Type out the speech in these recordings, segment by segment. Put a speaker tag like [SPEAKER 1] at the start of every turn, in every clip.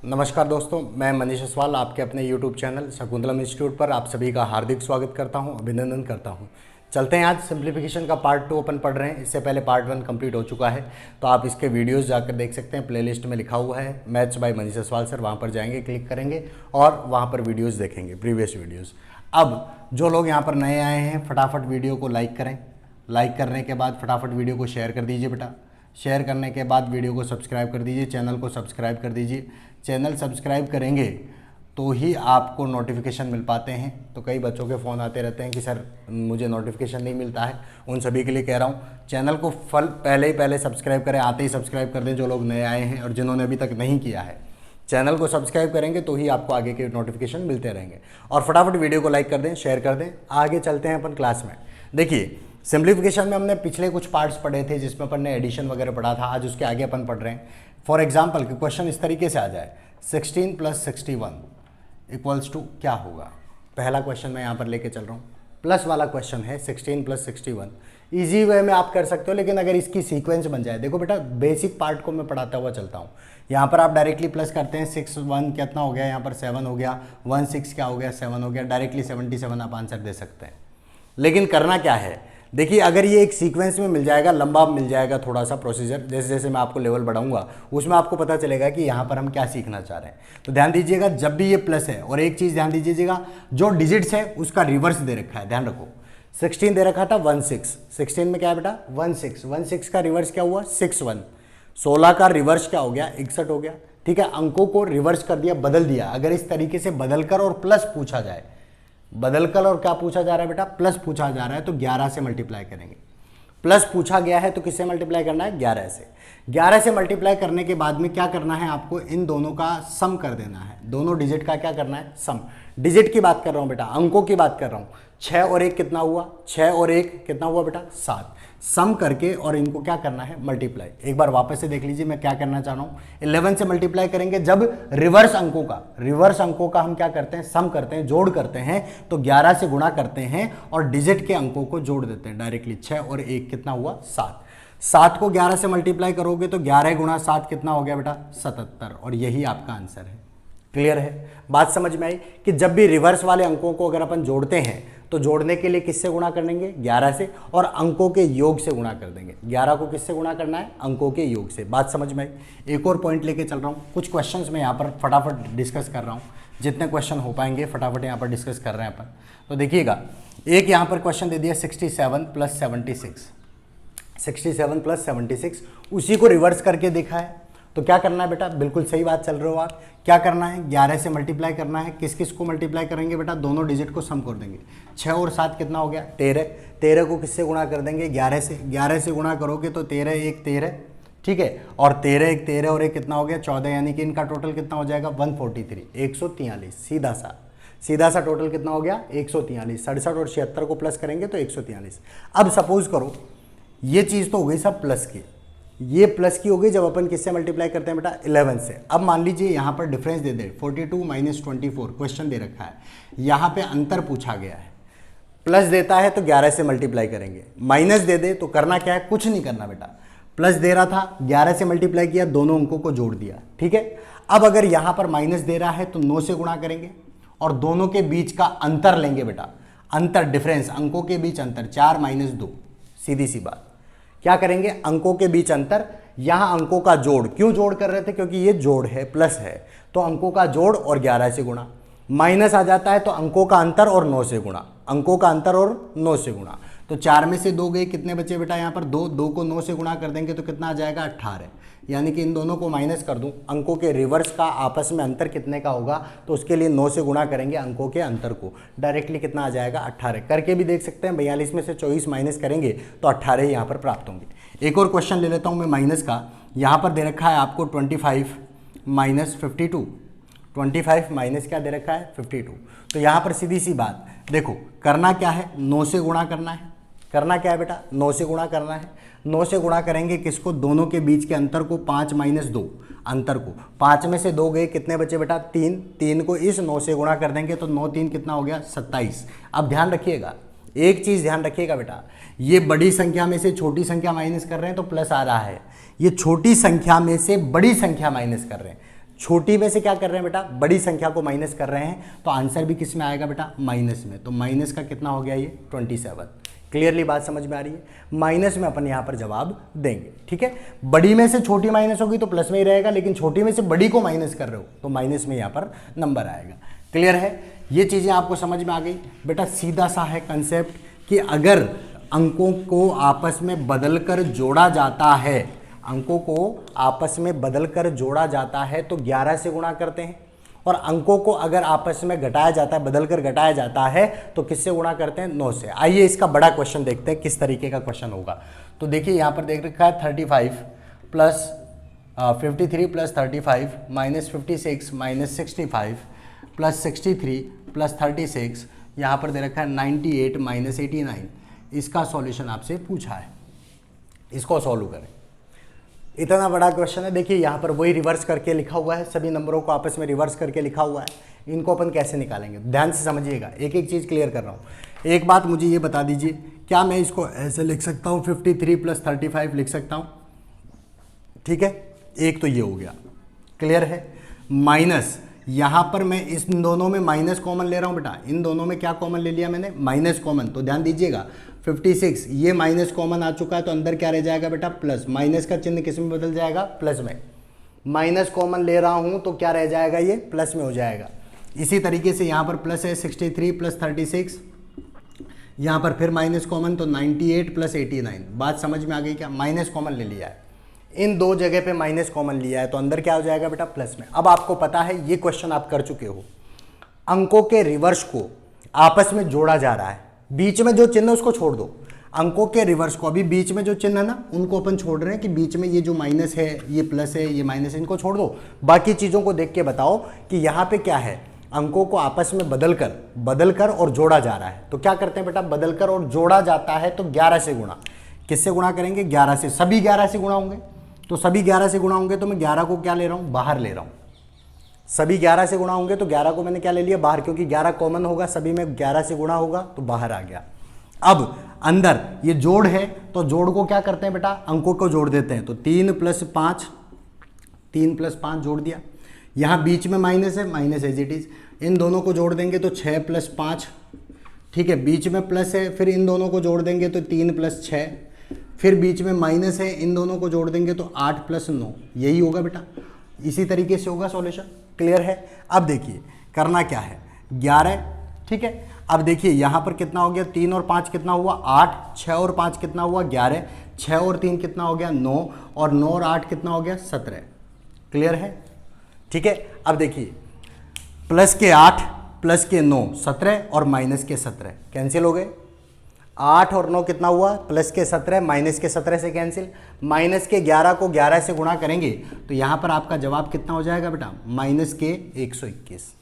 [SPEAKER 1] नमस्कार दोस्तों, मैं मनीष असवाल आपके अपने YouTube चैनल शकुंतलम इंस्टीट्यूट पर आप सभी का हार्दिक स्वागत करता हूं, अभिनंदन करता हूं। चलते हैं, आज सिंप्लीफिकेशन का पार्ट 2 अपन पढ़ रहे हैं। इससे पहले पार्ट 1 कंप्लीट हो चुका है, तो आप इसके वीडियोस जाकर देख सकते हैं। प्लेलिस्ट में लिखा हुआ है maths by Manish Aswal sir, वहाँ पर जाएंगे, क्लिक करेंगे और वहाँ पर वीडियोज़ देखेंगे, प्रीवियस वीडियोज़। अब जो लोग यहाँ पर नए आए हैं, फटाफट वीडियो को लाइक करें। लाइक करने के बाद फटाफट वीडियो को शेयर कर दीजिए बेटा। शेयर करने के बाद वीडियो को सब्सक्राइब कर दीजिए, चैनल को सब्सक्राइब कर दीजिए। चैनल सब्सक्राइब करेंगे तो ही आपको नोटिफिकेशन मिल पाते हैं। तो कई बच्चों के फ़ोन आते रहते हैं कि सर मुझे नोटिफिकेशन नहीं मिलता है। उन सभी के लिए कह रहा हूँ, चैनल को पहले सब्सक्राइब करें, आते ही सब्सक्राइब कर दें जो लोग नए आए हैं और जिन्होंने अभी तक नहीं किया है। चैनल को सब्सक्राइब करेंगे तो ही आपको आगे के नोटिफिकेशन मिलते रहेंगे। और फटाफट वीडियो को लाइक कर दें, शेयर कर दें। आगे चलते हैं अपन क्लास में। देखिए, सिंप्लीफिकेशन में हमने पिछले कुछ पार्ट्स पढ़े थे जिसमें अपन ने एडिशन वगैरह पढ़ा था। आज उसके आगे अपन पढ़ रहे हैं। फॉर एग्जाम्पल कि क्वेश्चन इस तरीके से आ जाए, 16 + 61 इक्वल्स टू क्या होगा। पहला क्वेश्चन मैं यहाँ पर लेके चल रहा हूँ, प्लस वाला क्वेश्चन है। 16 + 61 ईजी वे में आप कर सकते हो, लेकिन अगर इसकी सीक्वेंस बन जाए, देखो बेटा बेसिक पार्ट को मैं पढ़ाता हुआ चलता हूँ। यहाँ पर आप डायरेक्टली प्लस करते हैं, 6 1 कितना हो गया, यहाँ पर 7 हो गया, 1 6 क्या हो गया, 7 हो गया, डायरेक्टली 77 आप आंसर दे सकते हैं। लेकिन करना क्या है, देखिए अगर ये एक सीक्वेंस में मिल जाएगा, लंबा मिल जाएगा थोड़ा सा प्रोसीजर, जैसे जैसे मैं आपको लेवल बढ़ाऊंगा उसमें आपको पता चलेगा कि यहाँ पर हम क्या सीखना चाह रहे हैं। तो ध्यान दीजिएगा, जब भी ये प्लस है, और एक चीज़ ध्यान दीजिएगा, जो डिजिट्स है उसका रिवर्स दे रखा है, ध्यान रखो। 16 दे रखा था 1 6, 16 में क्या है बेटा 1 6, 1 6 का रिवर्स क्या हुआ 6 1, 16 का रिवर्स क्या हो गया 61 हो गया। ठीक है, अंकों को रिवर्स कर दिया, बदल दिया। अगर इस तरीके से बदलकर और प्लस पूछा जाए, बदलकर और क्या पूछा जा रहा है बेटा, प्लस पूछा जा रहा है, तो 11 से मल्टीप्लाई करेंगे। प्लस पूछा गया है तो किससे मल्टीप्लाई करना है, 11 से। 11 से मल्टीप्लाई करने के बाद में क्या करना है, आपको इन दोनों का सम कर देना है। दोनों डिजिट का क्या करना है, सम। डिजिट की बात कर रहा हूं बेटा, अंकों की बात कर रहा हूं। 6 और 1 कितना हुआ, 6 और 1 कितना हुआ बेटा 7। सम करके और इनको क्या करना है, मल्टीप्लाई। एक बार वापस से देख लीजिए मैं क्या करना चाह रहा हूँ। 11 से मल्टीप्लाई करेंगे जब रिवर्स अंकों का हम क्या करते हैं, सम करते हैं, जोड़ करते हैं। तो 11 से गुणा करते हैं और डिजिट के अंकों को जोड़ देते हैं डायरेक्टली। 6 और 1 कितना हुआ 7। 7 को 11 से मल्टीप्लाई करोगे तो 11 × 7 कितना हो गया बेटा 77, और यही आपका आंसर है। क्लियर है, बात समझ में आई कि जब भी रिवर्स वाले अंकों को अगर अपन जोड़ते हैं तो जोड़ने के लिए किससे गुणा करेंगे, 11 से, और अंकों के योग से गुणा कर देंगे। 11 को किससे गुणा करना है, अंकों के योग से। बात समझ में आई। एक और पॉइंट लेके चल रहा हूँ, कुछ क्वेश्चंस मैं यहाँ पर फटाफट डिस्कस कर रहा हूँ। जितने क्वेश्चन हो पाएंगे फटाफट यहाँ पर डिस्कस कर रहे हैं अपन। तो देखिएगा, एक यहाँ पर क्वेश्चन दे दिया 67 + 76, 67 + 76, उसी को रिवर्स करके देखा है। तो क्या करना है बेटा, बिल्कुल सही बात चल रहे हो आप। क्या करना है, 11 से मल्टीप्लाई करना है। किस किस को मल्टीप्लाई करेंगे बेटा, दोनों डिजिट को सम कर देंगे। 6 और 7 कितना हो गया 13, 13 को किससे गुणा कर देंगे, 11 से। 11 से गुणा करोगे तो 13 1 13, ठीक है, और 13 1 13 और 1 कितना हो गया 14, यानी कि इनका टोटल कितना हो जाएगा 143, 143। सीधा सा टोटल कितना हो गया 143। 67 और 76 को प्लस करेंगे तो 143। अब सपोज करो ये चीज़ तो हो गई सब प्लस की, ये प्लस की हो गई जब अपन किससे मल्टीप्लाई करते हैं बेटा 11 से। अब मान लीजिए यहाँ पर डिफरेंस दे दे, 42 - 24 क्वेश्चन दे रखा है, यहाँ पे अंतर पूछा गया है। प्लस देता है तो 11 से मल्टीप्लाई करेंगे, माइनस दे दे तो करना क्या है, कुछ नहीं करना बेटा। प्लस दे रहा था, 11 से मल्टीप्लाई किया, दोनों अंकों को जोड़ दिया। ठीक है, अब अगर यहाँ पर माइनस दे रहा है तो 9 से गुणा करेंगे और दोनों के बीच का अंतर लेंगे बेटा। अंतर, डिफरेंस, अंकों के बीच अंतर, 4 - 2, सीधी सी बात। क्या करेंगे, अंकों के बीच अंतर, यहां अंकों का जोड़। क्यों जोड़ कर रहे थे, क्योंकि ये जोड़ है, प्लस है, तो अंकों का जोड़ और 11 से गुणा। माइनस आ जाता है तो अंकों का अंतर और 9 से गुणा, अंकों का अंतर और 9 से गुणा। तो 4 में से 2 गए, कितने बचे बेटा यहाँ पर 2, 2 को 9 से गुणा कर देंगे तो कितना आ जाएगा 18, यानी कि इन दोनों को माइनस कर दूं, अंकों के रिवर्स का आपस में अंतर कितने का होगा, तो उसके लिए 9 से गुणा करेंगे अंकों के अंतर को, डायरेक्टली कितना आ जाएगा 18। करके भी देख सकते हैं, 42 में से 24 माइनस करेंगे तो 18 यहाँ पर प्राप्त होंगे। एक और क्वेश्चन ले लेता हूँ मैं माइनस का। यहाँ पर दे रखा है आपको 25 - 52, 25 माइनस क्या दे रखा है 52। तो यहाँ पर सीधी सी बात देखो, करना क्या है, 9 से गुणा करना है। करना क्या है बेटा, 9 से गुणा करना है। 9 से गुणा करेंगे किसको, दोनों के बीच के अंतर को, 5 - 2 अंतर को। 5 में से 2 गए, कितने बचे बेटा 3, 3 को इस 9 से गुणा कर देंगे तो 9 3 कितना हो गया 27। अब ध्यान रखिएगा, एक चीज़ ध्यान रखिएगा बेटा, ये बड़ी संख्या में से छोटी संख्या माइनस कर रहे हैं तो प्लस आ रहा है, ये छोटी संख्या में से बड़ी संख्या माइनस कर रहे हैं। छोटी में से क्या कर रहे हैं बेटा, बड़ी संख्या को माइनस कर रहे हैं, तो आंसर भी किस में आएगा बेटा, माइनस में। तो माइनस का कितना हो गया ये 27। क्लियरली बात समझ में आ रही है, माइनस में अपन यहाँ पर जवाब देंगे। ठीक है, बड़ी में से छोटी माइनस होगी तो प्लस में ही रहेगा, लेकिन छोटी में से बड़ी को माइनस कर रहे हो तो माइनस में यहाँ पर नंबर आएगा। क्लियर है, ये चीज़ें आपको समझ में आ गई बेटा। सीधा सा है कंसेप्ट कि अगर अंकों को आपस में बदलकर जोड़ा जाता है, अंकों को आपस में बदलकर जोड़ा जाता है तो 11 से गुणा करते हैं, और अंकों को अगर आपस में घटाया जाता है, बदलकर घटाया जाता है तो किससे गुणा करते हैं, 9 से। आइए इसका बड़ा क्वेश्चन देखते हैं किस तरीके का क्वेश्चन होगा। तो देखिए यहाँ पर देख रखा है 35 plus 53 plus 35 minus 56 minus 65 plus 63 plus 36, यहाँ पर दे रखा है 98 माइनस 89। इसका सॉल्यूशन आपसे पूछा है, इसको सॉल्व करें। इतना बड़ा क्वेश्चन है। देखिए यहाँ पर वही रिवर्स करके लिखा हुआ है, सभी नंबरों को आपस में रिवर्स करके लिखा हुआ है। इनको अपन कैसे निकालेंगे, ध्यान से समझिएगा, एक एक चीज़ क्लियर कर रहा हूँ। एक बात मुझे ये बता दीजिए, क्या मैं इसको ऐसे लिख सकता हूँ 53 प्लस 35 लिख सकता हूँ? ठीक है, एक तो ये हो गया, क्लियर है। माइनस यहाँ पर मैं इन दोनों में माइनस कॉमन ले रहा हूँ बेटा, इन दोनों में क्या कॉमन ले लिया मैंने, माइनस कॉमन। तो ध्यान दीजिएगा 56 ये माइनस कॉमन आ चुका है तो अंदर क्या रह जाएगा बेटा, प्लस। माइनस का चिन्ह किस में बदल जाएगा, प्लस में। माइनस कॉमन ले रहा हूँ तो क्या रह जाएगा, ये प्लस में हो जाएगा। इसी तरीके से यहाँ पर प्लस है 63 प्लस 36, यहाँ पर फिर माइनस कॉमन तो 98 प्लस 89। बात समझ में आ गई क्या, माइनस कॉमन ले लिया है, इन दो जगह पे माइनस कॉमन लिया है तो अंदर क्या हो जाएगा बेटा, प्लस में। अब आपको पता है ये क्वेश्चन आप कर चुके हो, अंकों के रिवर्स को आपस में जोड़ा जा रहा है, बीच में जो चिन्ह उसको छोड़ दो। अंकों के रिवर्स को, अभी बीच में जो चिन्ह है ना उनको अपन छोड़ रहे हैं कि बीच में ये जो माइनस है, ये प्लस है, ये माइनस है, इनको छोड़ दो। बाकी चीज़ों को देख के बताओ कि यहाँ पे क्या है, अंकों को आपस में बदलकर और जोड़ा जा रहा है। तो क्या करते हैं बेटा, बदलकर और जोड़ा जाता है तो 11 से गुणा। किससे गुणा करेंगे, 11 से। सभी 11 से गुणा होंगे, तो सभी 11 से गुणा होंगे तो मैं 11 को क्या ले रहा हूँ, बाहर ले रहा हूँ। सभी 11 से गुणा होंगे तो 11 को मैंने क्या ले लिया, बाहर, क्योंकि 11 कॉमन होगा, सभी में 11 से गुणा होगा तो बाहर आ गया। अब अंदर ये जोड़ है तो जोड़ को क्या करते हैं बेटा, अंकों को जोड़ देते हैं। तो 3 प्लस 5 जोड़ दिया। यहाँ बीच में माइनस है, माइनस एज इट इज, इन दोनों को जोड़ देंगे तो 6 प्लस 5, ठीक है। बीच में प्लस है, फिर इन दोनों को जोड़ देंगे तो 3 प्लस 6, फिर बीच में माइनस है, इन दोनों को जोड़ देंगे तो 8 प्लस 9। यही होगा बेटा, इसी तरीके से होगा सॉल्यूशन। क्लियर है। अब देखिए करना क्या है, 11, ठीक है। अब देखिए यहाँ पर कितना हो गया, 3 और 5 कितना हुआ, 8, 6 और 5 कितना हुआ, 11, 6 और 3 कितना हो गया, 9, और 9 और 8 कितना हो गया, 17। क्लियर है, ठीक है। अब देखिए प्लस के 8 प्लस के 9 17 और माइनस के 17 कैंसिल हो गए। 8 और 9 कितना हुआ, प्लस के 17 माइनस के 17 से कैंसिल। माइनस के 11 को 11 से गुणा करेंगे तो यहाँ पर आपका जवाब कितना हो जाएगा बेटा, माइनस के 121।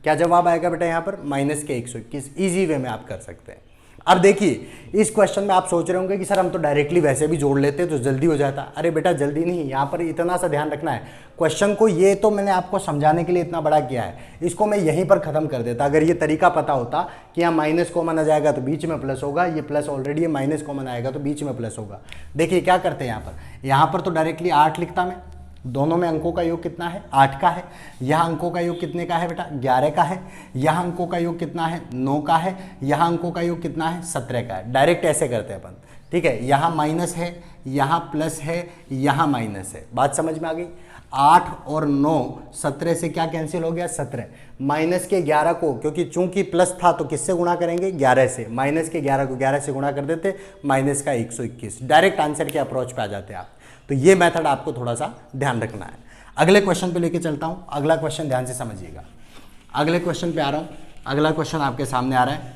[SPEAKER 1] क्या जवाब आएगा बेटा यहाँ पर, माइनस के 121। ईजी वे में आप कर सकते हैं। अब देखिए इस क्वेश्चन में आप सोच रहे होंगे कि सर हम तो डायरेक्टली वैसे भी जोड़ लेते तो जल्दी हो जाता। अरे बेटा जल्दी नहीं, यहाँ पर इतना सा ध्यान रखना है क्वेश्चन को। ये तो मैंने आपको समझाने के लिए इतना बड़ा किया है, इसको मैं यहीं पर ख़त्म कर देता। अगर ये तरीका पता होता कि यहाँ माइनस कॉमन आ जाएगा तो बीच में प्लस होगा, ये प्लस ऑलरेडी है, माइनस कॉमन आएगा तो बीच में प्लस होगा। देखिए क्या करते हैं यहाँ पर तो डायरेक्टली 8 लिखता मैं, दोनों में अंकों का योग कितना है, 8 का है। यहाँ अंकों का योग कितने का है बेटा, 11 का है। यहाँ अंकों का योग कितना है, 9 का है। यहाँ अंकों का योग कितना है, 17 का है। डायरेक्ट ऐसे करते हैं अपन, ठीक है। यहाँ माइनस है, यहाँ प्लस है, यहाँ माइनस है। बात समझ में आ गई। 8 और 9 17 से क्या कैंसिल हो गया, 17। माइनस के 11 को, क्योंकि चूंकि प्लस था तो किससे गुणा करेंगे, 11 से। माइनस के 11 को 11 से गुणा कर देते, माइनस का 121। डायरेक्ट आंसर के अप्रोच पे आ जाते हैं आप। तो ये मेथड आपको थोड़ा सा ध्यान रखना है। अगले क्वेश्चन पे लेके चलता हूँ। अगला क्वेश्चन ध्यान से समझिएगा। अगले क्वेश्चन पे आ रहा हूँ। अगला क्वेश्चन आपके सामने आ रहा है।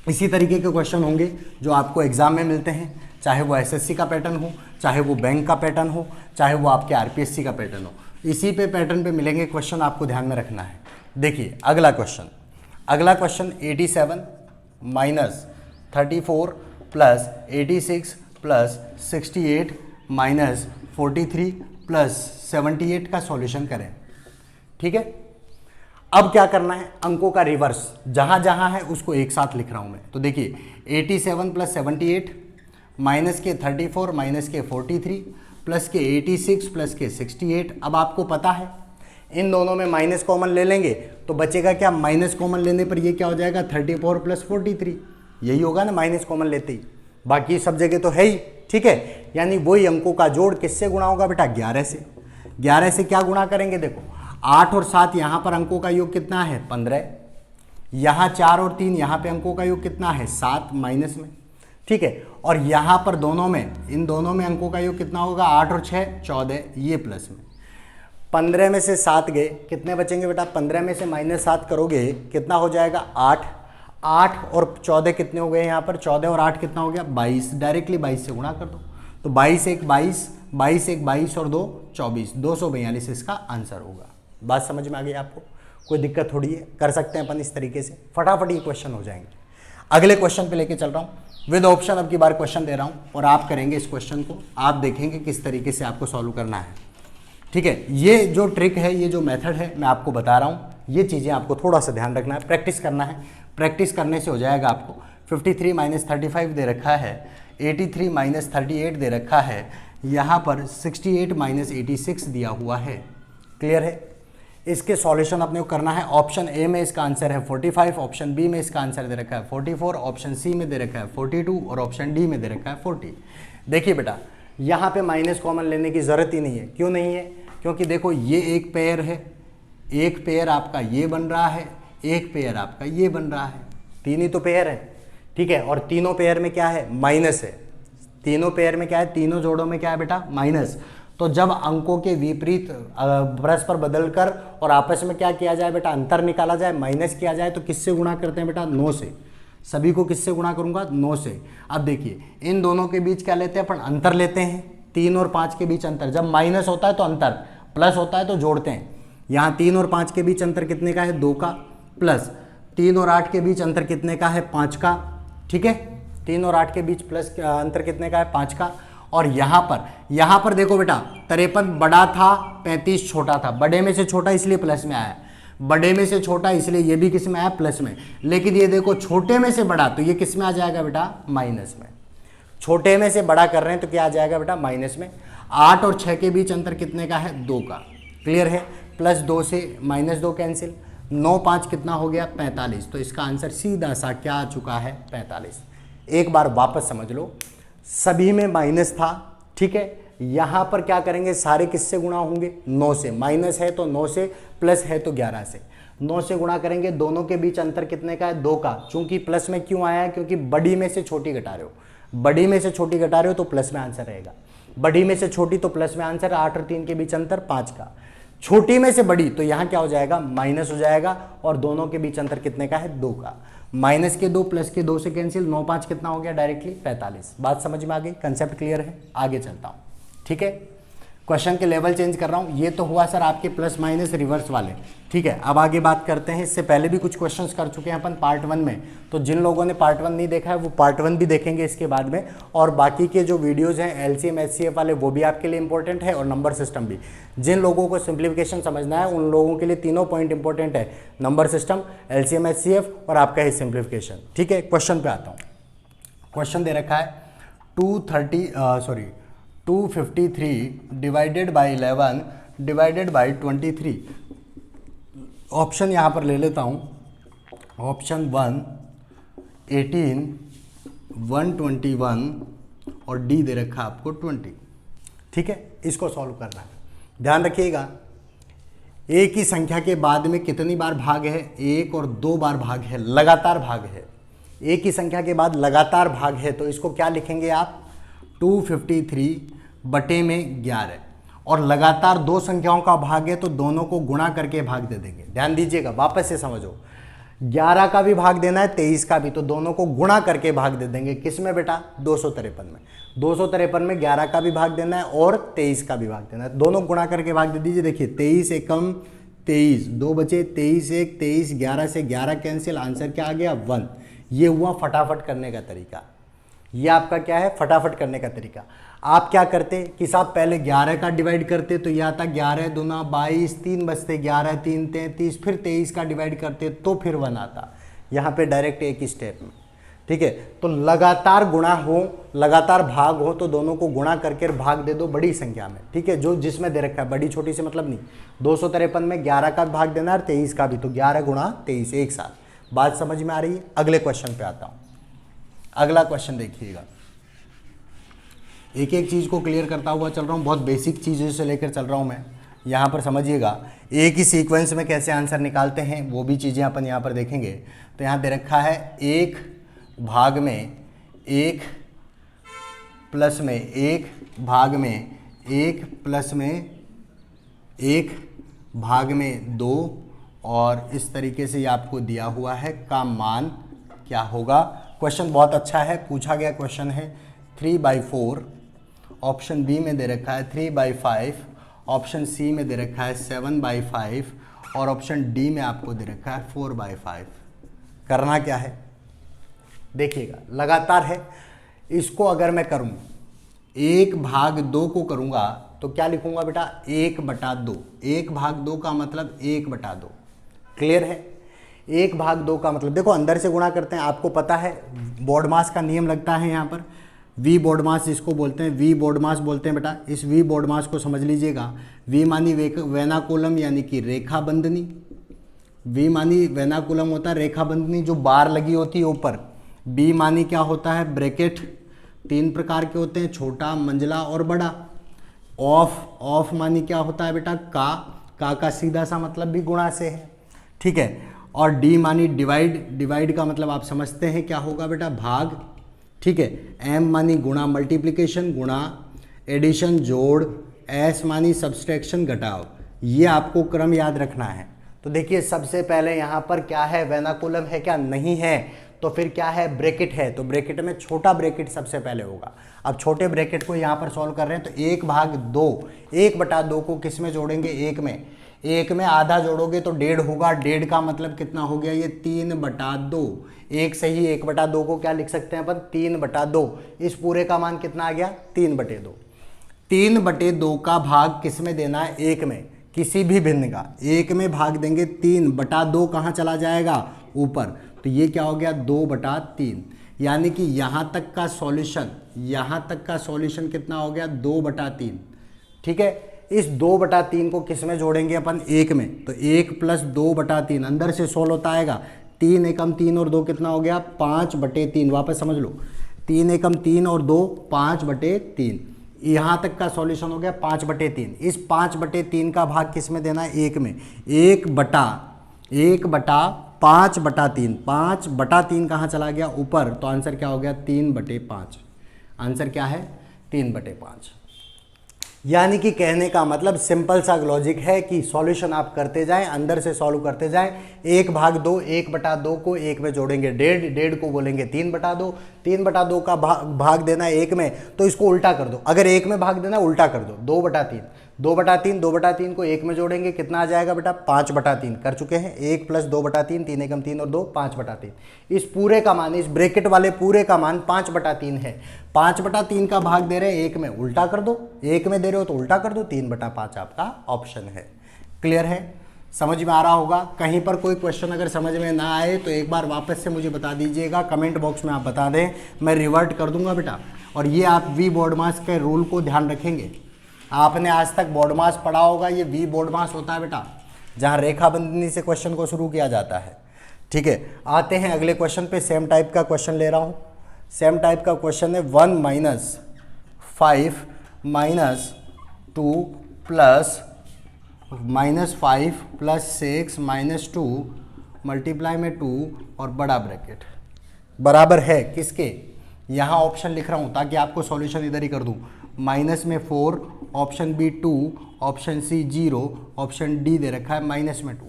[SPEAKER 1] इसी तरीके के क्वेश्चन होंगे जो आपको एग्जाम में मिलते हैं, चाहे वो एसएससी का पैटर्न हो, चाहे वो बैंक का पैटर्न हो, चाहे वो आपके आरपीएससी का पैटर्न हो। इसी पे पैटर्न पे मिलेंगे क्वेश्चन, आपको ध्यान में रखना है। देखिए अगला question 87 minus 34 plus 86 plus 68 minus 43 plus 78 का सॉल्यूशन करें। ठीक है। अब क्या करना है, अंकों का रिवर्स जहां जहां है उसको एक साथ लिख रहा हूं मैं। तो देखिए 87 प्लस 78 माइनस के 34 माइनस के 43 प्लस के 86 प्लस के 68। अब आपको पता है इन दोनों में माइनस कॉमन ले लेंगे तो बचेगा क्या, माइनस कॉमन लेने पर ये क्या हो जाएगा 34 + 43, यही होगा ना माइनस कॉमन लेते ही, बाकी सब जगह तो है ही। ठीक है, यानी वही अंकों का जोड़ किससे गुणा होगा बेटा 11 से। 11 से क्या गुणा करेंगे, देखो 8 और 7 यहाँ पर अंकों का योग कितना है 15, यहाँ 4 और 3 यहाँ पे अंकों का योग कितना है 7 माइनस में। ठीक है, और यहाँ पर दोनों में, इन दोनों में अंकों का योग कितना होगा 8 और 6 14, ये प्लस में। 15 में से 7 गए, कितने बचेंगे बेटा, 15 में से -7 करोगे कितना हो जाएगा 8, 8 और 14 कितने हो गए यहाँ पर, 14 और 8 कितना हो गया 22, डायरेक्टली 22 से गुणा कर दो, तो 22 1 22, 22 1 22 और 2 24, 242 इसका आंसर होगा। बात समझ में आ गई आपको, कोई दिक्कत थोड़ी है, कर सकते हैं अपन इस तरीके से, फटाफट ये क्वेश्चन हो जाएंगे। अगले क्वेश्चन पे लेके चल रहा हूँ विद ऑप्शन, अब की बार क्वेश्चन दे रहा हूँ और आप करेंगे इस क्वेश्चन को, आप देखेंगे किस तरीके से आपको सॉल्व करना है। ठीक है, ये जो ट्रिक है, ये जो मेथड है मैं आपको बता रहा हूँ, ये चीज़ें आपको थोड़ा सा ध्यान रखना है, प्रैक्टिस करना है, प्रैक्टिस करने से हो जाएगा आपको। 53 - 35 दे रखा है, 83 - 38 दे रखा है, यहाँ पर 68 - 86 दिया हुआ है। क्लियर है, इसके सॉल्यूशन अपने को करना है। ऑप्शन ए में इसका आंसर है 45, ऑप्शन बी में इसका आंसर दे रखा है 44, ऑप्शन सी में दे रखा है 42 और ऑप्शन डी में दे रखा है 40। देखिए बेटा, यहाँ पे माइनस कॉमन लेने की ज़रूरत ही नहीं है। क्यों नहीं है, क्योंकि देखो ये एक पेयर है, एक पेयर आपका ये बन रहा है, एक पेयर आपका ये बन रहा है, तीन ही तो पेयर है। ठीक है, और तीनों पेयर में क्या है माइनस है, तीनों पेयर में क्या है, तीनों जोड़ों में क्या है बेटा माइनस। तो जब अंकों के विपरीत परस्पर बदलकर और आपस में क्या किया जाए बेटा, अंतर निकाला जाए, माइनस किया जाए, तो किससे गुणा करते हैं बेटा 9 से। सभी को किससे गुणा करूंगा 9 से। अब देखिए इन दोनों के बीच क्या लेते हैं अपन, अंतर लेते हैं, 3 और 5 के बीच अंतर। जब माइनस होता है तो अंतर, प्लस होता है तो जोड़ते हैं। यहाँ 3 और 5 के बीच अंतर कितने का है 2 का, प्लस 3 और 8 के बीच अंतर कितने का है 5 का। ठीक है, 3 और 8 के बीच प्लस अंतर कितने का है 5 का। और यहाँ पर देखो बेटा 53 बड़ा था, 35 छोटा था, बड़े में से छोटा इसलिए प्लस में आया, बड़े में से छोटा इसलिए ये भी किस में आया प्लस में। लेकिन ये देखो छोटे में से बड़ा, तो ये किस में आ जाएगा बेटा माइनस में। छोटे में से बड़ा कर रहे हैं तो क्या आ जाएगा बेटा माइनस में। 8 और 6 के बीच अंतर कितने का है 2 का। क्लियर है, +2 से -2 कैंसिल, 9 5 कितना हो गया 45। तो इसका आंसर सीधा सा क्या आ चुका है 45। एक बार वापस समझ लो, सभी में माइनस था। ठीक है, यहां पर क्या करेंगे, सारे किससे गुणा होंगे 9 से। माइनस है तो 9 से, प्लस है तो 11 से। 9 से गुणा करेंगे, दोनों के बीच अंतर कितने का है 2 का। चूंकि प्लस में क्यों आया है, क्योंकि बड़ी में से छोटी घटा रहे हो, बड़ी में से छोटी घटा रहे हो तो प्लस में आंसर रहेगा। बड़ी में से छोटी तो प्लस में आंसर, 8 और 3 के बीच अंतर 5 का। छोटी में से बड़ी तो यहाँ क्या हो जाएगा माइनस हो जाएगा, और दोनों के बीच अंतर कितने का है 2 का। माइनस के 2 प्लस के 2 से कैंसिल, 9 5 कितना हो गया डायरेक्टली 45। बात समझ में आ गई, कंसेप्ट क्लियर है। आगे चलता हूँ। ठीक है, क्वेश्चन के लेवल चेंज कर रहा हूँ। ये तो हुआ सर आपके प्लस माइनस रिवर्स वाले। ठीक है, अब आगे बात करते हैं। इससे पहले भी कुछ क्वेश्चंस कर चुके हैं अपन पार्ट 1 में, तो जिन लोगों ने पार्ट 1 नहीं देखा है वो पार्ट 1 भी देखेंगे इसके बाद में। और बाकी के जो वीडियोज़ हैं LCM HCF वाले वो भी आपके लिए इंपॉर्टेंट है, और नंबर सिस्टम भी। जिन लोगों को सिंप्लीफिकेशन समझना है उन लोगों के लिए तीनों पॉइंट इंपॉर्टेंट है, नंबर सिस्टम, LCM HCF और आपका है सिंप्लीफिकेशन। ठीक है, क्वेश्चन पे आता हूँ। क्वेश्चन दे रखा है 253 divided by 11 divided by 23। Option यहाँ पर ले लेता हूँ। ऑप्शन 1 18, 121 और डी दे रखा है आपको 20। ठीक है, इसको सॉल्व करना है। ध्यान रखिएगा, एक ही संख्या के बाद में कितनी बार भाग है, 1 और 2 बार भाग है, लगातार भाग है। एक ही संख्या के बाद लगातार भाग है तो इसको क्या लिखेंगे आप 253 बटे में 11। और लगातार 2 संख्याओं का भाग है तो दोनों को गुणा करके भाग दे देंगे। ध्यान दीजिएगा, वापस से समझो, 11 का भी भाग देना है, 23 का भी, तो दोनों को गुणा करके भाग दे देंगे। किस में बेटा 253 में। 253 में 11 का भी भाग देना है और 23 का भी भाग देना है, दोनों गुणा करके भाग दे दीजिए। देखिए 23 एकम 23, 2 बचे, 23 1 23, 11 से 11 कैंसिल, आंसर क्या आ गया 1। ये हुआ फटाफट करने का तरीका। ये आपका क्या है फटाफट करने का तरीका। आप क्या करते कि साहब पहले 11 का डिवाइड करते तो यह आता 11 दूना 22, 3 बचते, 11 3 33, फिर 23 का डिवाइड करते तो फिर 1 आता। यहाँ पे डायरेक्ट एक ही स्टेप में ठीक है, तो लगातार गुणा हो, लगातार भाग हो तो दोनों को गुणा करके भाग दे दो बड़ी संख्या में। ठीक है, जो जिसमें दे रखा है, बड़ी छोटी से मतलब नहीं। 253 में 11 का भाग देना है और 23 का भी, तो 11 गुणा 23 एक साथ। बात समझ में आ रही है? अगले क्वेश्चन पे आता हूं। अगला क्वेश्चन देखिएगा, एक एक चीज को क्लियर करता हुआ चल रहा हूं, बहुत बेसिक चीजों से लेकर चल रहा हूं मैं। यहाँ पर समझिएगा, एक ही सीक्वेंस में कैसे आंसर निकालते हैं वो भी चीज़ें अपन यहाँ पर देखेंगे। तो यहाँ दे रखा है एक भाग में एक प्लस में एक भाग में एक प्लस में एक भाग में 2, और इस तरीके से ये आपको दिया हुआ है का मान क्या होगा। क्वेश्चन बहुत अच्छा है, पूछा गया क्वेश्चन है। 3/4, ऑप्शन बी में दे रखा है 3/5, ऑप्शन सी में दे रखा है 7/5 और ऑप्शन डी में आपको दे रखा है 4/5। करना क्या है देखिएगा, लगातार है। इसको अगर मैं करूं 1/2 को करूंगा तो क्या लिखूंगा बेटा, 1/2। 1/2 का मतलब 1/2। क्लियर है? 1/2 का मतलब देखो, अंदर से गुणा करते हैं, आपको पता है बोर्ड मास का नियम लगता है यहाँ पर। वी बोर्ड मास इसको बोलते हैं, वी बोर्ड मास बोलते हैं बेटा। इस वी बोर्ड मास को समझ लीजिएगा, वी मानी वेनाकुलम यानी कि रेखा बंधनी। वी मानी वेनाकुलम होता है रेखा बंधनी, जो बार लगी होती है ऊपर। बी मानी क्या होता है, ब्रैकेट। 3 प्रकार के होते हैं, छोटा, मंझला और बड़ा। ऑफ मानी क्या होता है बेटा, का सीधा सा मतलब भी गुणा से है। ठीक है, और डी मानी डिवाइड का मतलब आप समझते हैं क्या होगा बेटा, भाग। ठीक है, एम मानी गुणा मल्टीप्लिकेशन, गुणा एडिशन जोड़, एस मानी सब्सट्रैक्शन घटाव। ये आपको क्रम याद रखना है। तो देखिए, सबसे पहले यहाँ पर क्या है, वेनाकुलम है क्या, नहीं है, तो फिर क्या है, ब्रैकेट है। तो ब्रैकेट में छोटा ब्रैकेट सबसे पहले होगा। अब छोटे ब्रैकेट को यहाँ पर सॉल्व कर रहे हैं, तो 1/2, 1/2 को किस में जोड़ेंगे, एक में आधा जोड़ोगे तो 1.5 होगा। 1.5 का मतलब कितना हो गया, ये 3/2। एक से ही 1/2 को क्या लिख सकते हैं अपन, 3/2। इस पूरे का मान कितना आ गया, 3/2। 3/2 का भाग किस में देना है, 1 में, किसी भी भिन्न का 1 में भाग देंगे। 3/2 कहाँ चला जाएगा, ऊपर, तो ये क्या हो गया, 2/3। यानी कि यहाँ तक का सॉल्यूशन कितना हो गया, 2/3। ठीक है, इस 2/3 को किस में जोड़ेंगे अपन, 1 में, तो 1 + 2/3 अंदर से सोल्व होता आएगा। 3 एकम 3 और 2 कितना हो गया, 5/3। वापस समझ लो, 3 एकम 3 और 2 5/3। यहाँ तक का सॉल्यूशन हो गया 5/3। इस 5/3 का भाग किस में देना है, 1 में। 1/5/3, 5/3 कहाँ चला गया, ऊपर, तो आंसर क्या हो गया, 3/5। आंसर क्या है, 3/5। यानी कि कहने का मतलब सिंपल सा लॉजिक है कि सॉल्यूशन आप करते जाएं, अंदर से सॉल्व करते जाएं। 1/2, 1/2 को 1 में जोड़ेंगे 1.5 को बोलेंगे 3/2। 3/2 का भाग देना है 1 में, तो इसको उल्टा कर दो। अगर 1 में भाग देना उल्टा कर दो, 2/3। 2/3 को 1 में जोड़ेंगे, कितना आ जाएगा बेटा, 5/3। कर चुके हैं, 1 + 2/3, 3 एकम 3 और 2 5/3। इस पूरे का मान, इस ब्रैकेट वाले पूरे का मान 5/3 है। 5/3 का भाग दे रहे हैं 1 में, उल्टा कर दो। 1 में दे रहे हो तो उल्टा कर दो, 3/5 आपका ऑप्शन है। क्लियर है, समझ में आ रहा होगा। कहीं पर कोई क्वेश्चन अगर समझ में ना आए तो एक बार वापस से मुझे बता दीजिएगा, कमेंट बॉक्स में आप बता दें, मैं रिवर्ट कर दूंगा बेटा। और ये आप वी बोर्ड मास के रूल को ध्यान रखेंगे। आपने आज तक बोर्ड मास पढ़ा होगा, ये वी बोर्ड मास होता है बेटा, जहाँ रेखाबंधनी से क्वेश्चन को शुरू किया जाता है। ठीक है, आते हैं अगले क्वेश्चन पे। सेम टाइप का क्वेश्चन ले रहा हूँ। सेम टाइप का क्वेश्चन है 1 - 5 - 2 प्लस -5 + 6 - 2 मल्टीप्लाई में 2 और बड़ा ब्रैकेट बराबर है किसके, यहाँ ऑप्शन लिख रहा हूँ ताकि आपको सॉल्यूशन इधर ही कर दूँ। माइनस में 4, option B 2, option C 0, option D दे रखा है -2।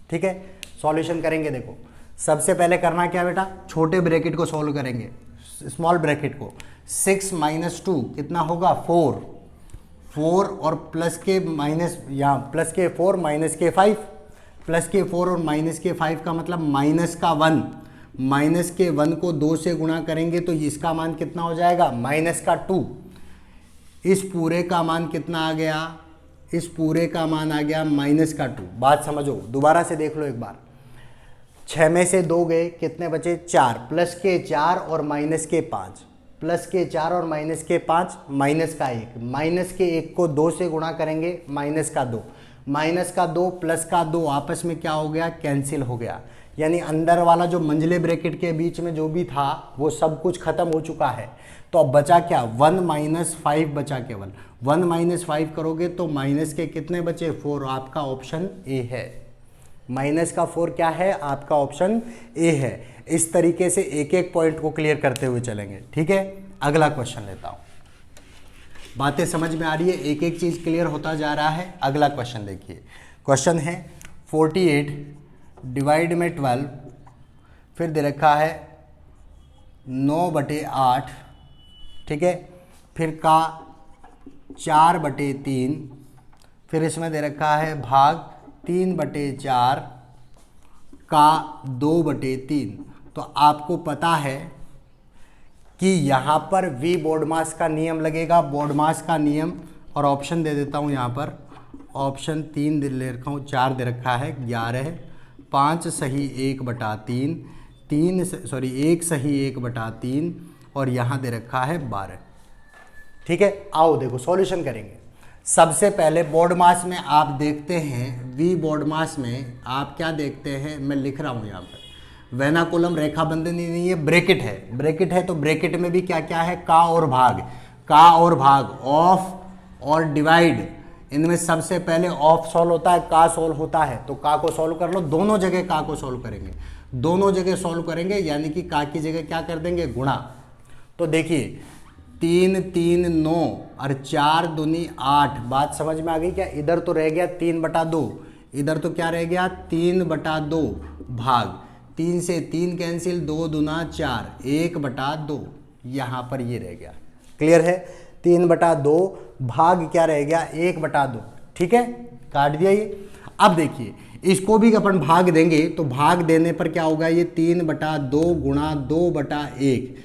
[SPEAKER 1] ठीक है, सॉल्यूशन करेंगे। देखो, सबसे पहले करना क्या बेटा, छोटे ब्रैकेट को सॉल्व करेंगे, स्मॉल ब्रैकेट को। 6 - 2 कितना होगा, 4 और प्लस के माइनस, यहाँ प्लस के 4 माइनस के 5, प्लस के 4 और माइनस के 5 का मतलब माइनस का 1। माइनस के 1 को 2 से गुणा करेंगे तो इसका मान कितना हो जाएगा, -2। इस पूरे का मान कितना आ गया, इस पूरे का मान आ गया -2। बात समझो, दोबारा से देख लो एक बार। 6 में से 2 गए, कितने बचे 4, प्लस के 4 और माइनस के 5, प्लस के 4 और माइनस के 5, माइनस का 1, माइनस के 1 को 2 से गुणा करेंगे, माइनस का 2, माइनस का 2 प्लस का 2 आपस में क्या हो गया, कैंसिल हो गया। यानी अंदर वाला जो मंझले ब्रैकेट के बीच में जो भी था वो सब कुछ खत्म हो चुका है। तो अब बचा क्या, 1 - 5 बचा केवल। 1 - 5 करोगे तो माइनस के कितने बचे, 4। आपका ऑप्शन ए है, माइनस का 4 क्या है, आपका ऑप्शन ए है। इस तरीके से एक एक पॉइंट को क्लियर करते हुए चलेंगे, ठीक है। अगला क्वेश्चन लेता हूं, बातें समझ में आ रही है, एक एक चीज क्लियर होता जा रहा है। अगला क्वेश्चन देखिए, क्वेश्चन है 48 डिवाइड में 12, फिर दे रखा है 9/8, ठीक है, फिर का 4/3, फिर इसमें दे रखा है भाग 3/4 का 2/3। तो आपको पता है कि यहाँ पर v बोर्डमास का नियम लगेगा, बोर्डमास का नियम, और ऑप्शन दे देता हूँ यहाँ पर, ऑप्शन 3 ले रखा हूँ, 4 दे रखा है, 11, 5 सही 1/3, 1 सही 1/3, और यहाँ दे रखा है 12, ठीक है। आओ देखो सॉल्यूशन करेंगे। सबसे पहले बोर्ड मास में आप देखते हैं, वी बोर्ड मास में आप क्या देखते हैं, मैं लिख रहा हूँ यहाँ पर, वेना कोलम रेखा बंधनी नहीं है, ब्रैकेट है, ब्रैकेट है, तो ब्रैकेट में भी क्या क्या है, का और भाग, का और भाग, ऑफ और डिवाइड, इनमें सबसे पहले ऑफ सॉल्व होता है, का सॉल्व होता है। तो का को सॉल्व कर लो, दोनों जगह का को सॉल्व करेंगे, दोनों जगह सॉल्व करेंगे, यानी कि का की जगह क्या कर देंगे, गुणा। तो देखिए 3 3 9 और 4 दूनी 8, बात समझ में आ गई क्या। इधर तो रह गया 3/2, इधर तो क्या रह गया 3/2, भाग 3 से 3 कैंसिल, 2 दूना 4, 1/2, यहाँ पर ये रह गया। क्लियर है, 3/2 भाग क्या रह गया 1/2, ठीक है, काट दिया ये। अब देखिए इसको भी अपन भाग देंगे, तो भाग देने पर क्या होगा, ये 3/2 गुणा 2/1,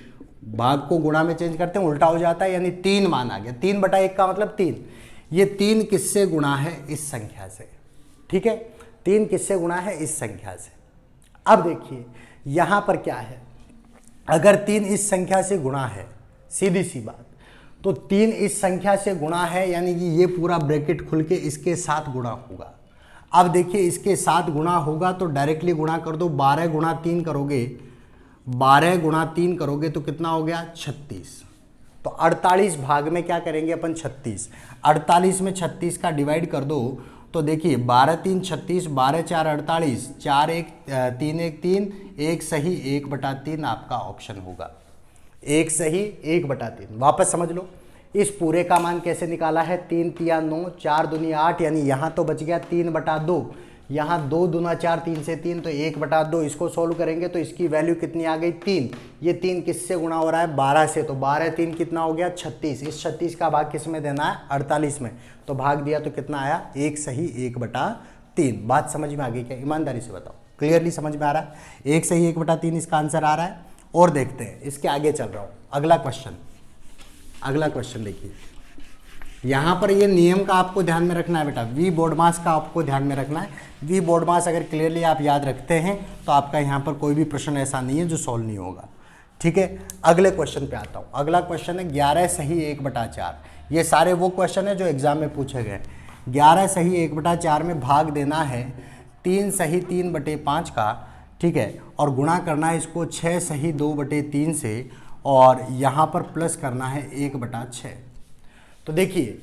[SPEAKER 1] भाग को गुणा में चेंज करते हैं उल्टा हो जाता है, यानी 3 मान आ गया। 3/1 का मतलब 3, ये 3 किससे गुणा है, इस संख्या से, ठीक है, 3 किससे गुणा है, इस संख्या से। अब देखिए यहां पर क्या है, अगर 3 इस संख्या से गुणा है, सीधी सी बात, तो 3 इस संख्या से गुणा है, यानी कि ये पूरा ब्रैकेट खुल के इसके साथ गुणा होगा। अब देखिए इसके साथ गुणा होगा तो डायरेक्टली गुणा कर दो, 12 गुणा 3 करोगे, 12 गुणा 3 करोगे तो कितना हो गया 36। तो 48 भाग में क्या करेंगे अपन 36, 48 में 36 का डिवाइड कर दो, तो देखिए 12 3 36, 12 4 48, 4 1 3 1 3, 1 सही 1/3 आपका ऑप्शन होगा, 1 सही 1/3। वापस समझ लो, इस पूरे का मान कैसे निकाला है, 3 3 9, 4 दूनी 8, यानी यहाँ तो बच गया 3/2, यहाँ 2 दूना 4, 3 से 3, तो 1/2। इसको सोल्व करेंगे तो इसकी वैल्यू कितनी आ गई 3, ये 3 किससे गुणा हो रहा है 12 से, तो 12 3 कितना हो गया 36, इस 36 का भाग किस में देना है 48 में, तो भाग दिया तो कितना आया 1 सही 1/3। बात समझ में आ गई क्या, ईमानदारी से बताओ, क्लियरली समझ में आ रहा है, 1 सही 1/3 इसका आंसर आ रहा है। और देखते हैं, इसके आगे चल रहा हूँ, अगला क्वेश्चन, अगला क्वेश्चन देखिए, यहाँ पर ये नियम का आपको ध्यान में रखना है बेटा, वी बोर्ड मास का आपको ध्यान में रखना है। वी बोर्ड मास अगर क्लियरली आप याद रखते हैं तो आपका यहाँ पर कोई भी प्रश्न ऐसा नहीं है जो सॉल्व नहीं होगा, ठीक है। अगले क्वेश्चन पे आता हूँ, अगला क्वेश्चन है 11 सही 1/4। ये सारे वो क्वेश्चन है जो एग्जाम में पूछे गए। 11 सही 1/4 में भाग देना है 3 सही 3/5 का, ठीक है, और गुणा करना है इसको 6 सही 2/3 से, और यहाँ पर प्लस करना है 1/6। तो देखिए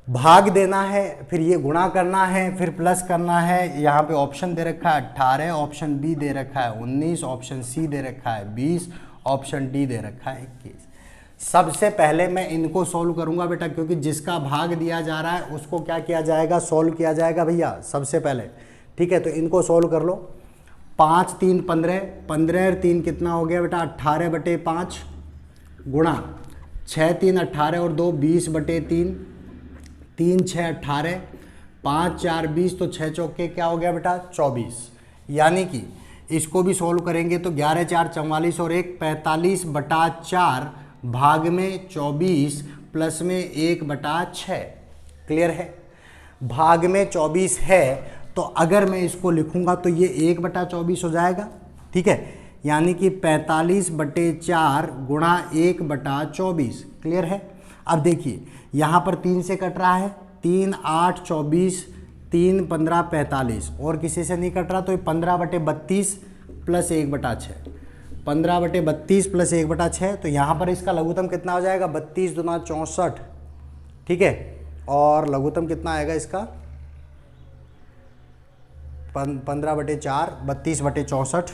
[SPEAKER 1] भाग देना है, फिर ये गुणा करना है, फिर प्लस करना है। यहाँ पे ऑप्शन दे रखा है 18, ऑप्शन बी दे रखा है 19, ऑप्शन सी दे रखा है 20, ऑप्शन डी दे रखा है 21। सबसे पहले मैं इनको सॉल्व करूंगा बेटा, क्योंकि जिसका भाग दिया जा रहा है उसको क्या किया जाएगा, सॉल्व किया जाएगा भैया सबसे पहले, ठीक है। तो इनको सॉल्व कर लो, 5 3 15, 15 और 3 कितना हो गया बेटा 18/5, गुणा 6 3 18 और 2 20/3, 3 6 18, 5 4 20, तो 6 चौके क्या हो गया बेटा 24। यानी कि इसको भी सोल्व करेंगे तो 11 4 44 और 1 45/4 भाग में 24 प्लस में 1/6। क्लियर है, भाग में 24 है तो अगर मैं इसको लिखूंगा तो ये 1/24 हो जाएगा, ठीक है, यानी कि 45/4 गुणा 1/24। क्लियर है। अब देखिए यहाँ पर 3 से कट रहा है, 3 8 24, 3 15 45, और किसी से नहीं कट रहा, तो ये 15/32 प्लस 1/6, 15/32 प्लस 1/6। तो यहाँ पर इसका लघुत्तम कितना हो जाएगा, 32 दूना 64, ठीक है, और लघुत्तम कितना आएगा इसका 15/4, 32/64।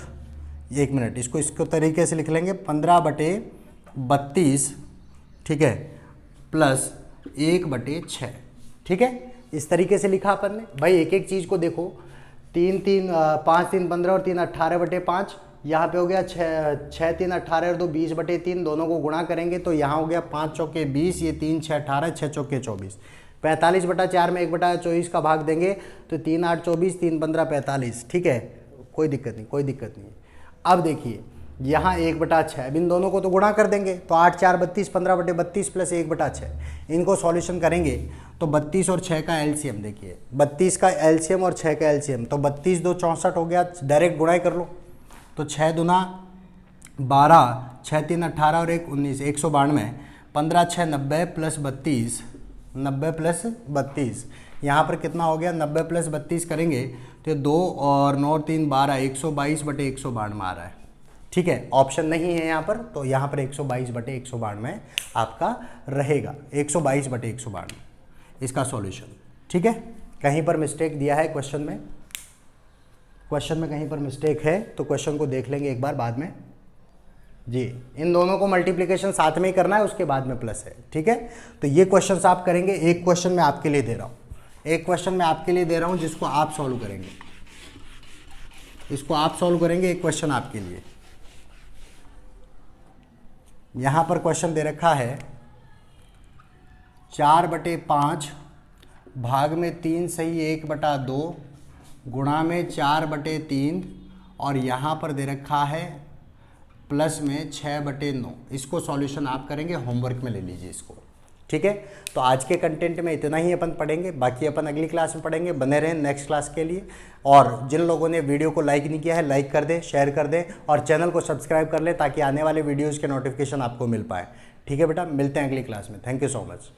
[SPEAKER 1] 1 मिनट, इसको तरीके से लिख लेंगे, 15/32, ठीक है, प्लस 1/6, ठीक है। इस तरीके से लिखा अपन ने। भाई एक एक चीज़ को देखो, 3 3 5 3 15 और 3 18/5, यहाँ पे हो गया 6 3 18 और 2 20/3, दोनों को गुणा करेंगे तो यहाँ हो गया 5 चौके 20, ये 3 6 18, 6 चौके 24, 45/4 में 1/24 का भाग देंगे तो 3 8 24, 3 15 45, ठीक है, कोई दिक्कत नहीं, कोई दिक्कत नहीं। अब देखिए यहाँ 1/6, अब इन दोनों को तो गुणा कर देंगे, तो 8 4 32, 15/32 प्लस 1/6, इनको सॉल्यूशन करेंगे तो 32 और 6 का एलसीएम देखिए, 32 का एलसीएम और 6 का एलसीएम, तो 32 2 64 हो गया, डायरेक्ट गुणा कर लो, तो 6 दूना 12, 6 3 18 और 1 19, 192, 15 6 90 प्लस 32, 90 प्लस 32, यहाँ पर कितना हो गया, 90 प्लस 32 करेंगे तो 2 और 9 3 12, 122/192 आ रहा है, ठीक है। ऑप्शन नहीं है यहाँ पर, तो यहाँ पर 122/192 आपका रहेगा, 122/192 इसका सॉल्यूशन, ठीक है। कहीं पर मिस्टेक दिया है क्वेश्चन में, कहीं पर मिस्टेक है तो क्वेश्चन को देख लेंगे एक बार बाद में जी। इन दोनों को मल्टीप्लिकेशन साथ में ही करना है, उसके बाद में प्लस है, ठीक है। तो ये क्वेश्चन आप करेंगे, एक क्वेश्चन मैं आपके लिए दे रहा हूँ, एक क्वेश्चन मैं आपके लिए दे रहा हूँ जिसको आप सॉल्व करेंगे, इसको आप सॉल्व करेंगे, एक क्वेश्चन आपके लिए। यहाँ पर क्वेश्चन दे रखा है 4/5 भाग में 3 सही 1/2 गुणा में 4/3, और यहाँ पर दे रखा है प्लस में 6/9। इसको सॉल्यूशन आप करेंगे, होमवर्क में ले लीजिए इसको, ठीक है। तो आज के कंटेंट में इतना ही अपन पढ़ेंगे, बाकी अपन अगली क्लास में पढ़ेंगे। बने रहें नेक्स्ट क्लास के लिए, और जिन लोगों ने वीडियो को लाइक नहीं किया है लाइक कर दें, शेयर कर दें, और चैनल को सब्सक्राइब कर लें ताकि आने वाले वीडियोज़ के नोटिफिकेशन आपको मिल पाए, ठीक है बेटा। मिलते हैं अगली क्लास में, थैंक यू सो मच।